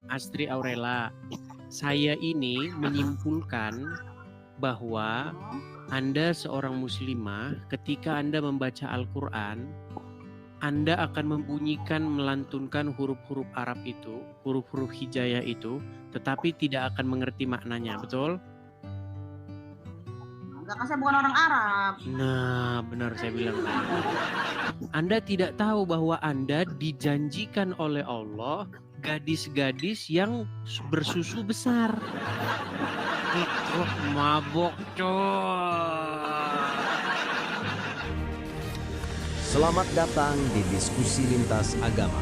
Astri Aurela, saya ini menyimpulkan bahwa Anda seorang muslimah, ketika Anda membaca Al-Quran, Anda akan membunyikan, melantunkan huruf-huruf Arab itu, huruf-huruf hijaiyah itu, tetapi tidak akan mengerti maknanya, betul? Enggak, kan saya bukan orang Arab. Nah, benar saya bilang. Anda tidak tahu bahwa Anda dijanjikan oleh Allah gadis-gadis yang bersusu besar. Mabok, coy. Selamat datang di Diskusi Lintas Agama,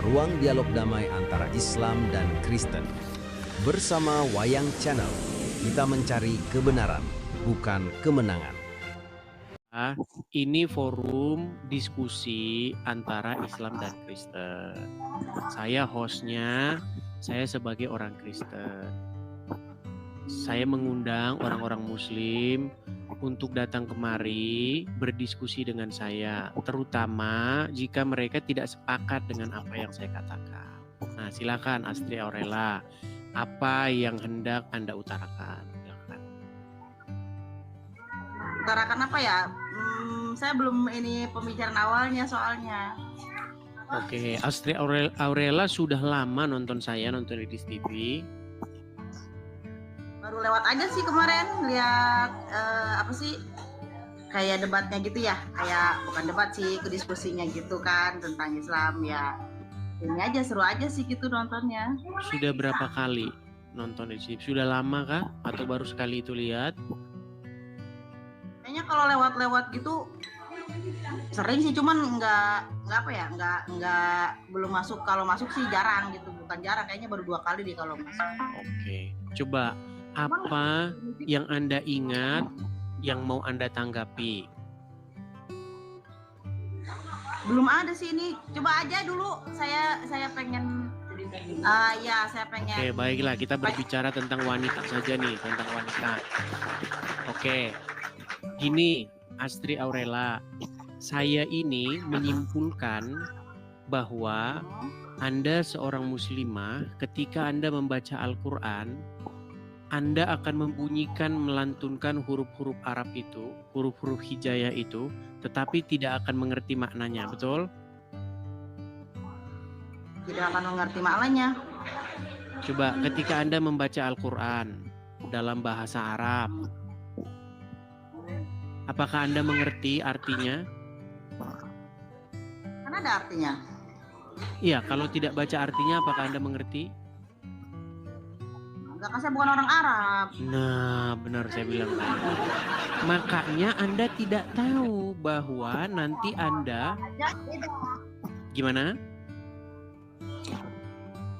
ruang dialog damai antara Islam dan Kristen. Bersama Wayang Channel, kita mencari kebenaran, bukan kemenangan. Ini forum diskusi antara Islam dan Kristen. Saya hostnya, saya sebagai orang Kristen. Saya mengundang orang-orang Muslim untuk datang kemari berdiskusi dengan saya, terutama jika mereka tidak sepakat dengan apa yang saya katakan. Nah, silakan Astri Aurela, apa yang hendak Anda utarakan? Silakan. Utarakan apa ya? Saya belum ini pembicaraan awalnya soalnya. Oke, Astri Aurela sudah lama nonton saya, nonton di TV. Baru lewat aja sih kemarin, lihat apa sih, kayak debatnya gitu ya, kayak bukan debat sih, diskusinya gitu kan tentang Islam ya. Ini aja seru aja sih gitu nontonnya. Sudah berapa kali nonton di TV? Sudah lama kah? Atau baru sekali itu lihat? Kayaknya kalau lewat-lewat gitu sering sih, cuman nggak apa ya, nggak belum masuk. Kalau masuk sih jarang gitu, bukan jarang, kayaknya baru 2 kali deh kalau masuk. Oke, coba apa yang Anda ingat yang mau Anda tanggapi? Belum ada sih ini, coba aja dulu. Saya pengen saya pengen. Oke, baiklah, kita berbicara tentang wanita saja nih, tentang wanita. Oke, gini Astri Aurela, saya ini menyimpulkan bahwa Anda seorang muslimah, ketika Anda membaca Al-Quran, Anda akan membunyikan, melantunkan huruf-huruf Arab itu, huruf-huruf hijaiyah itu, tetapi tidak akan mengerti maknanya, betul? Tidak akan mengerti maknanya. Coba ketika Anda membaca Al-Quran dalam bahasa Arab, apakah Anda mengerti artinya? Kan ada artinya. Iya, kalau tidak baca artinya, apakah Anda mengerti? Enggak, kan saya bukan orang Arab. Nah, benar saya bilang. Makanya Anda tidak tahu bahwa nanti Anda... Gimana?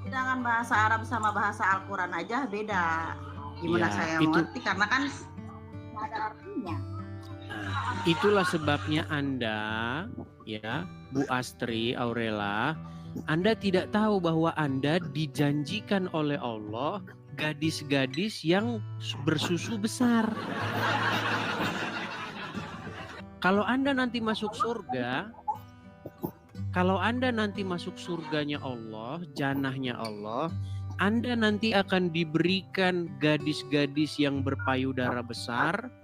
Sedangkan bahasa Arab sama bahasa Al-Quran aja beda. Gimana Ya, saya mengerti, karena kan nggak ada artinya. Nah, itulah sebabnya Anda, ya, Bu Astri Aurela, Anda tidak tahu bahwa Anda dijanjikan oleh Allah gadis-gadis yang bersusu besar. Kalau Anda nanti masuk surga, kalau Anda nanti masuk surganya Allah, jannahnya Allah, Anda nanti akan diberikan gadis-gadis yang berpayudara besar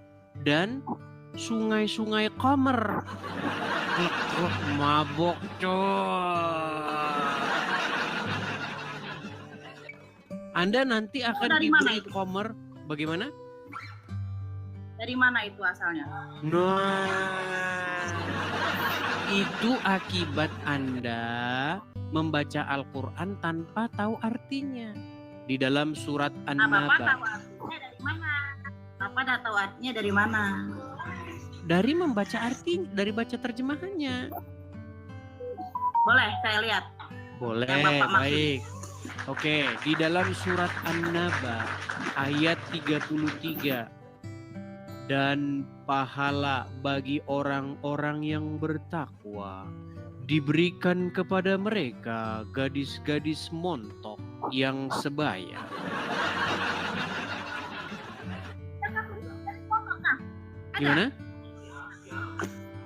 dan sungai-sungai Qamer. Mabok, coy. Anda nanti akan diberi Qamer. Bagaimana? Dari mana itu asalnya? Nah, itu akibat Anda membaca Al-Quran tanpa tahu artinya. Di dalam surat An-Naba. Bapak tahu artinya dari mana? Bapak dah tahu artinya dari mana? Dari membaca arti, dari baca terjemahannya. Boleh saya lihat? Boleh, Baik. baik. Oke, di dalam surat An-Naba ayat 33. Dan pahala bagi orang-orang yang bertakwa diberikan kepada mereka gadis-gadis montok yang sebaya. Gimana?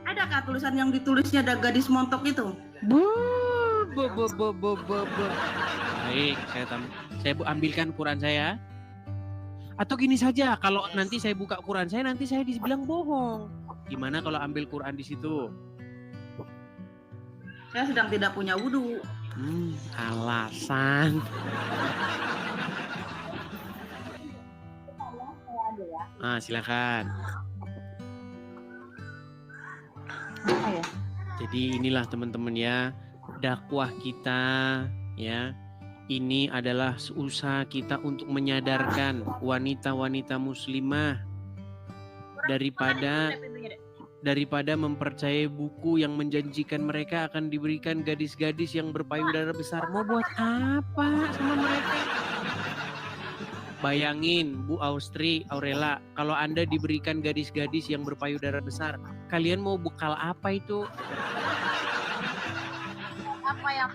Adakah tulisan yang ditulisnya ada gadis montok itu? Baik, saya ambilkan Quran saya. Atau gini saja, kalau nanti saya buka Quran saya, nanti saya dibilang bohong. Gimana kalau ambil Quran di situ? Saya sedang tidak punya wudhu. Alasan. Silakan. Ya. Jadi inilah teman-teman ya, dakwah kita ya. Ini adalah usaha kita untuk menyadarkan wanita-wanita muslimah daripada mempercayai buku yang menjanjikan mereka akan diberikan gadis-gadis yang berpayudara besar. Mau buat apa sama mereka? Bayangin Bu Aurela, kalau Anda diberikan gadis-gadis yang berpayudara besar, kalian mau bekal apa itu? Apa yang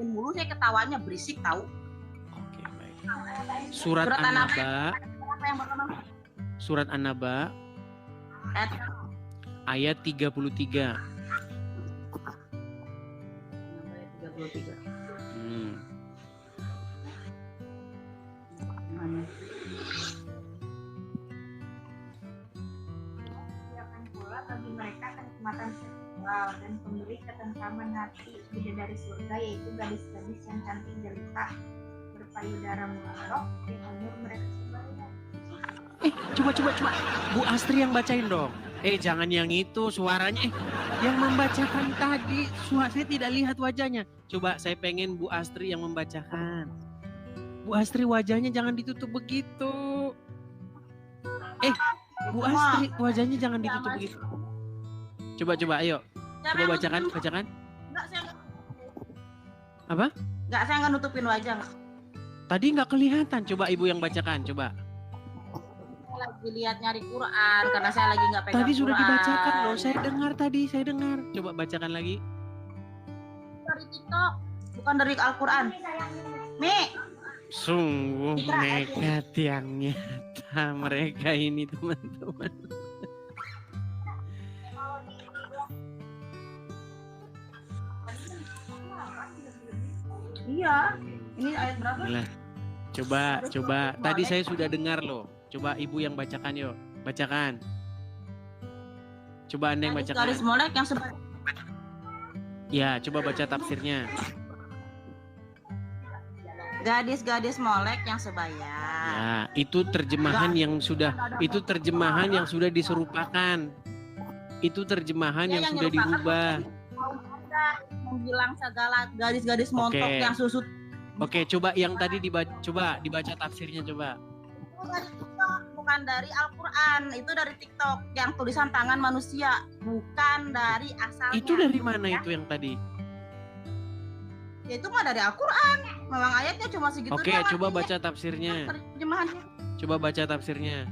mulu saya ketawanya berisik tahu. Oke, baik. Surat An-Naba. Surat An-Naba ayat 33. Siapkan pula bagi mereka kenikmatan seksual dan pemberi ketentraman hati bidadari surga, yaitu gadis-gadis yang cantik jelita berpayudara melorot di umur mereka sebaya. Coba Bu Astri yang bacain dong. Jangan yang itu suaranya. Yang membacakan tadi saya tidak lihat wajahnya. Coba saya pengen Bu Astri yang membacakan. Bu Astri wajahnya jangan ditutup begitu. Bu Astri wajahnya jangan ditutup begitu. Coba ayo. Coba bacakan. Enggak, saya Apa? Enggak, saya nggak nutupin wajah. Tadi nggak kelihatan. Coba Ibu yang bacakan, coba. Saya lagi lihat nyari Quran karena saya lagi nggak pegang Tadi sudah Quran. dibacakan loh. Saya dengar. Coba bacakan lagi. Dari TikTok, bukan dari Al-Quran. Mi. Sungguh nekat yang nyata mereka ini, teman-teman. Iya. Ini ayat berapa? Gila. Coba. Tadi saya sudah dengar loh. Coba Ibu yang bacakan yuk. Bacakan. Coba Anda yang bacakan. Garis molek yang sebelah. Ya, coba baca tafsirnya. Gadis-gadis molek yang sebaya. Ya, itu terjemahan yang sudah diserupakan. Itu terjemahan yang sudah dirubah. Menghilang segala gadis-gadis montok yang susut. Oke, coba yang tadi dibaca tafsirnya coba. Bukan dari Al-Quran, itu dari TikTok yang tulisan tangan manusia, bukan dari asalnya. Itu dari mana itu yang tadi? Ya, itu mah dari Al-Quran. Memang ayatnya cuma segitu. Oke, coba baca tafsirnya. Terjemahannya. Coba baca tafsirnya.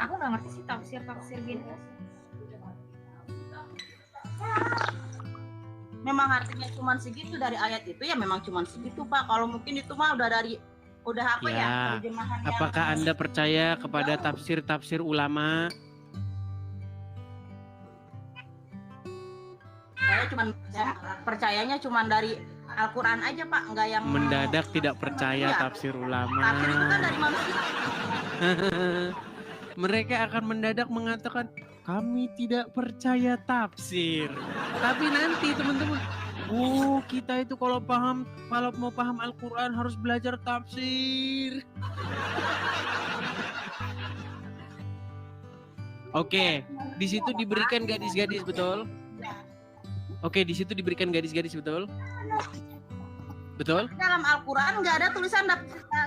Aku nggak ngerti sih tafsir gini. Memang artinya cuma segitu dari ayat itu, ya memang cuma segitu Pak. Kalau mungkin itu mah udah terjemahan. Apakah Anda percaya kepada tafsir ulama? Saya percayanya cuma dari Al-Quran aja Pak, enggak yang mendadak tidak percaya tafsir ulama. Tafsir itu kan dari manusia. Mereka akan mendadak mengatakan kami tidak percaya tafsir. Tapi nanti teman-teman, kita itu kalau mau paham Al-Quran harus belajar tafsir. Oke, di situ diberikan gadis-gadis, betul? Oke, di situ diberikan gadis-gadis, betul? Betul? Dalam Al-Quran nggak ada tulisan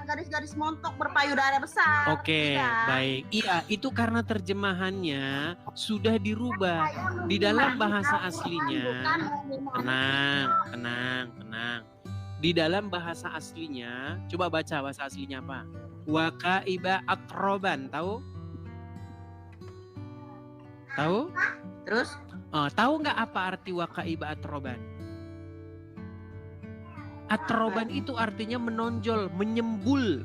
garis-garis montok berpayudara besar. Oke, baik. Iya, itu karena terjemahannya sudah dirubah. Di dalam bahasa aslinya, tenang. Di dalam bahasa aslinya, coba baca bahasa aslinya apa? Waqaiba atroban, tahu? Tahu? Terus? Tahu nggak apa arti waqaiba atroban? Atroban itu artinya menonjol, menyembul.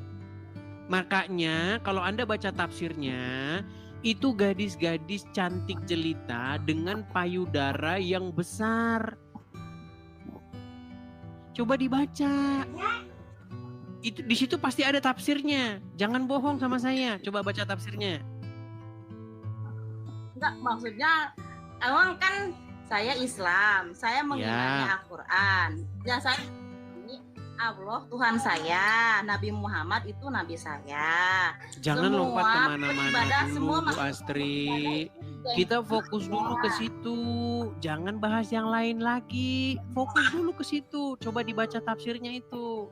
Makanya kalau Anda baca tafsirnya, Itu gadis-gadis cantik jelita dengan payudara yang besar. Coba dibaca. Itu di situ pasti ada tafsirnya. Jangan bohong sama saya. Coba baca tafsirnya. Enggak, maksudnya emang kan saya Islam, saya mengimani Ya. Al-Quran. Ya saya ini Allah Tuhan saya, Nabi Muhammad itu Nabi saya. Jangan Semua lompat kemana-mana beribadah, dulu, semua Bu masuk Astri. Kita fokus dulu ke situ. Jangan bahas yang lain lagi. Fokus dulu ke situ. Coba dibaca tafsirnya itu.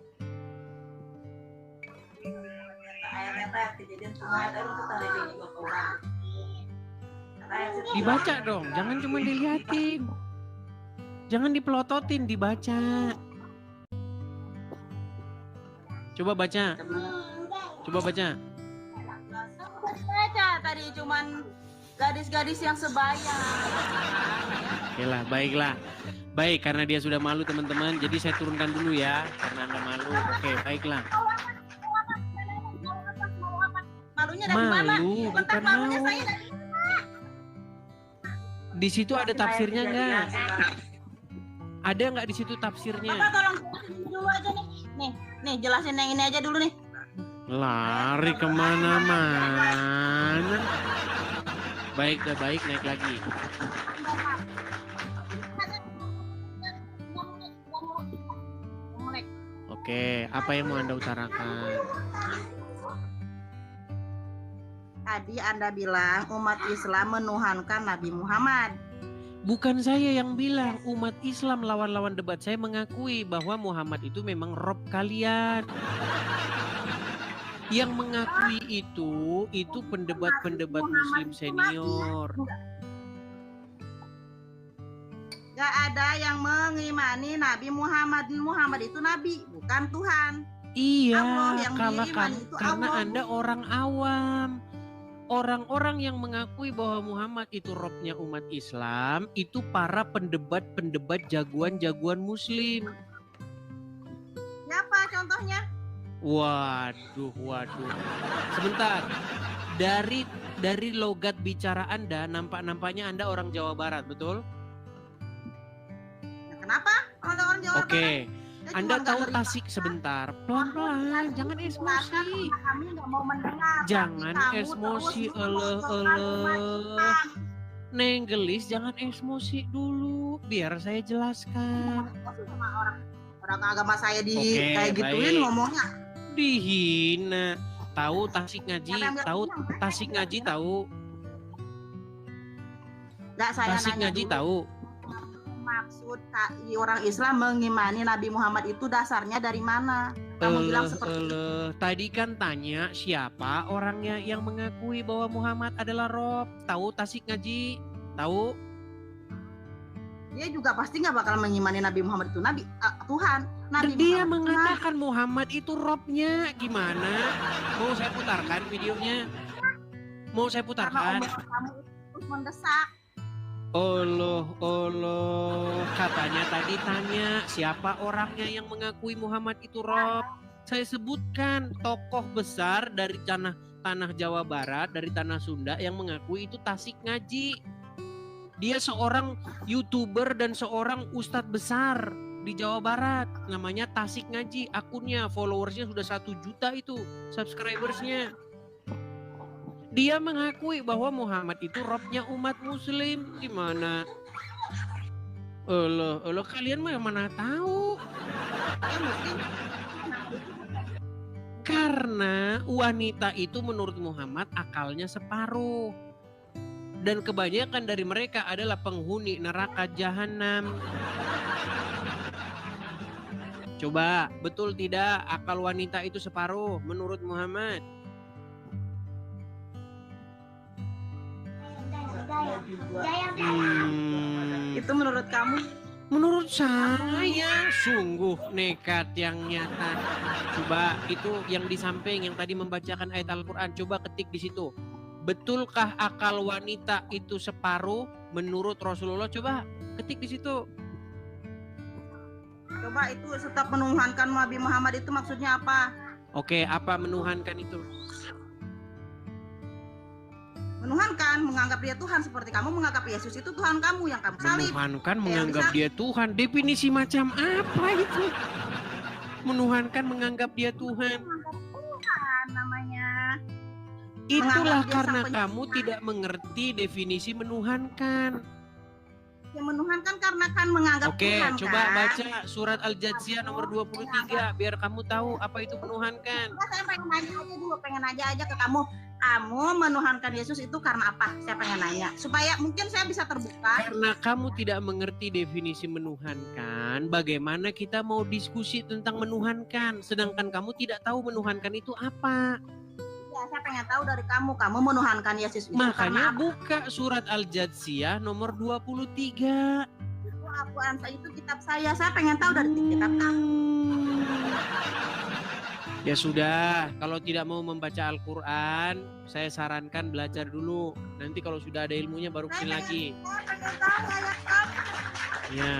Dibaca dong, jangan cuma diliatin. Jangan dipelototin, dibaca. Coba baca. Coba baca. Baca tadi cuman gadis-gadis yang sebaya. Oke lah, baiklah. Baik, karena dia sudah malu teman-teman, jadi saya turunkan dulu ya, karena Anda malu. Oke, baiklah. Malunya dari mana? Malu, Bentar, bukan malunya mau. saya dari Di situ ada tafsirnya nggak? Ada nggak di situ tafsirnya? Bapak tolong jelasin dulu aja nih. Nih jelasin yang ini aja dulu nih. Lari kemana-mana. Baik, udah baik, naik lagi. Oke, apa yang mau Anda utarakan? Tadi Anda bilang umat Islam menuhankan Nabi Muhammad. Bukan saya yang bilang, umat Islam lawan-lawan debat saya mengakui bahwa Muhammad itu memang Rob kalian. Yang mengakui itu pendebat-pendebat Muslim senior. Gak ada yang mengimani Nabi Muhammad. Muhammad itu Nabi, bukan Tuhan. Iya, Allah yang karena beriman itu karena Allah. Anda orang awam. Orang-orang yang mengakui bahwa Muhammad itu Robnya umat Islam, itu para pendebat-pendebat jagoan-jagoan Muslim. Siapa contohnya? Waduh. Sebentar. Dari logat bicara Anda, nampak-nampaknya Anda orang Jawa Barat, betul? Nah, kenapa? Orang Jawa Oke. Barat? Anda tahu Tasik sebentar. Pelan-pelan, jangan emosi. Kami nggak mau mendengar. Jangan Kamu emosi, terus menonjolkan umat Islam. Neng Gelis, jangan emosi dulu. Biar saya jelaskan. Sama orang agama saya di Oke, kayak gituin baik. ngomongnya. Dihina. Tahu Tasik ngaji? Siapa yang bilang Tahu hina? Tasik ngaji tahu? Nggak, saya Tasik nanya ngaji dulu. tahu? Maksud orang Islam mengimani Nabi Muhammad itu dasarnya dari mana? Kamu bilang seperti itu. Tadi kan tanya siapa orangnya yang mengakui bahwa Muhammad adalah Rob. Tahu Tasik ngaji? Tahu? Dia juga pasti nggak bakal mengimani Nabi Muhammad itu Nabi Tuhan. Nabi Dia Muhammad itu mengatakan Muhammad itu Robnya. Gimana? Mau saya putarkan videonya? Mau saya Nabi. Karena putarkan? umur kamu itu terus mendesak. Allah, katanya tadi tanya siapa orangnya yang mengakui Muhammad itu Rob. Saya sebutkan tokoh besar dari tanah Jawa Barat, dari tanah Sunda yang mengakui itu Tasik ngaji. Dia seorang YouTuber dan seorang ustadz besar di Jawa Barat, namanya Tasik ngaji. Akunnya followersnya sudah 1 juta itu subscribersnya. Dia mengakui bahwa Muhammad itu Robnya umat Muslim. Gimana? Allah, kalian mah mana tahu? Karena wanita itu menurut Muhammad akalnya separuh. Dan kebanyakan dari mereka adalah penghuni neraka jahanam. Coba, betul tidak akal wanita itu separuh menurut Muhammad? Itu menurut kamu? Menurut saya sungguh nekat yang nyata. Coba itu yang di samping yang tadi membacakan ayat Al-Quran. Coba ketik di situ. Betulkah akal wanita itu separuh menurut Rasulullah? Coba ketik di situ. Coba itu tetap menuhankan Nabi Muhammad itu maksudnya apa? Oke, apa menuhankan itu? Menuhankan, menganggap dia Tuhan seperti kamu menganggap Yesus itu Tuhan kamu yang kamu salib. Menuhankan, Yang menganggap bisa- dia Tuhan. Definisi macam apa itu? Menuhankan, menganggap dia Tuhan. Menganggap Tuhan namanya. Itulah Menganggap dia karena sang kamu pencipta. tidak mengerti definisi menuhankan. Yang menuhankan karena kan menganggap Oke, Tuhan coba kan. baca surat Al-Jathiyah nomor 23 biar kamu tahu apa itu menuhankan. Nah, saya pengen nanya aja dulu, pengen nanya aja ke kamu. Kamu menuhankan Yesus itu karena apa? Saya pengen nanya. Supaya mungkin saya bisa terbuka. Karena kamu tidak mengerti definisi menuhankan, bagaimana kita mau diskusi tentang menuhankan, sedangkan kamu tidak tahu menuhankan itu apa. Ya, saya pengen tahu dari kamu. Kamu menuhankan Yesus itu karena Makanya apa? buka surat Al-Jathiyah nomor 23. Itu Al-Quran saya, itu kitab saya. Saya pengen tahu dari kitab kamu. Ya sudah, kalau tidak mau membaca Al-Quran, saya sarankan belajar dulu. Nanti kalau sudah ada ilmunya baru kesini lagi. Saya pengen tahu ayat kamu. Ya.